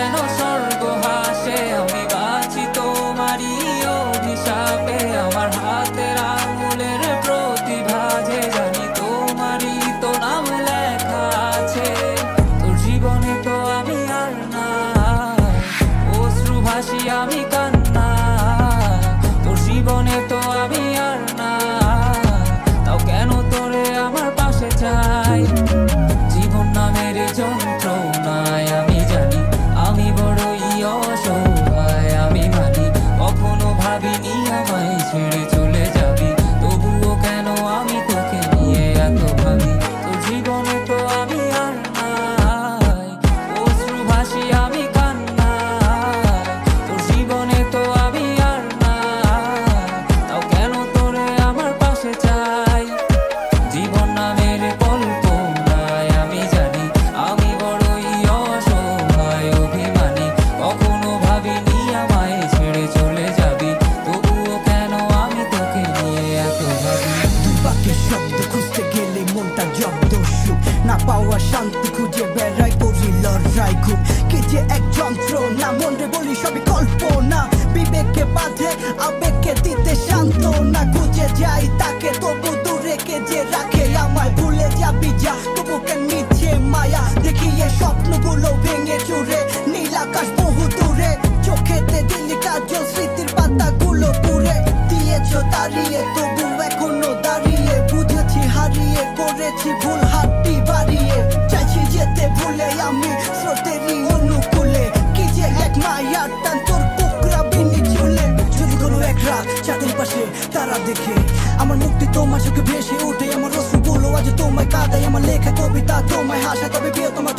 যেন স্বর্গ হাসে। আমি বাঁচি তোমারই অভিশাপে, আমার হাতের আঙুলের প্রতিভা যে জানি তোমারই তো নাম লেখা আছে। তোর জীবনে তো আমি আর নাই, অশ্রু ভাসি আমি কান্না। তোর জীবনে তো আমি আর নাই, তাও কেন তোরে আমার পাশে চাই। জীবন নামের যন্ত্রণায় আমি জানি আমি বড়ই অসহায়। আমি মানি কখনো ভাবিনি আমায় ছেড়ে চলে যাবি, তবুও কেন আমি তোকে নিয়ে এত ভাবি। তোর জীবনে তো আমি আর নাই, অশ্রু ভাসি আমি কান্না। তোর জীবনে তো আমি আর নাই, তাও কেন তোরে আমার পাশে চাই। জীবন নামের কল্পনায় আমি জানি আমি বড়ই অসহায় অভিমানী। কখনো ভাবিনি আমায় ছেড়ে চলে যাবি, তবুও কেন আমি তোকে নিয়ে এত ভাবি। দুই বাক্যের শব্দ খুঁজতে গেলে মনটা জব্দ সুখ না পাওয়া শান্তি খুঁজে বেড়াই করি লড়াই খুব। কে যে এক যন্ত্রণা মনে বলি সবই কল্পনা, বিবেককে বাঁধে আবেগকে দিতে শান্ত না। খুঁজে যাই তাকে তবু দূরে কে যে রাখে আমায়। ভুলে যাবি যা তবু কেন মিছে মায়া, দেখি এ স্বপ্নগুলো ভেঙে চুরে নীল আকাশ বহু দূরে। চোখেতে দিলি কাজল স্মৃতির পাতাগুলো পুড়ে দিয়েছ দাঁড়িয়ে, তবু এখনো দাঁড়িয়ে। বুঝেছি হারিয়ে করেছি ভুল হাতটি বাড়িয়ে, চাইছি যেতে ভুলে আমি স্রোতেরই অনুকূলে। কি যে এক মায়ার টান তোর কুকরা বিনি চুলে। যদি কোনো এক রাত চাঁদের পাশে তারা দেখে আমার মুক্তি তোমার চোখে ভেসে ওঠে। আমার অশ্রুগুলো আজ তোমায় কাঁদায়, আমার লেখা কবিতা তোমায় হাসা। তবে প্রিয় তোমার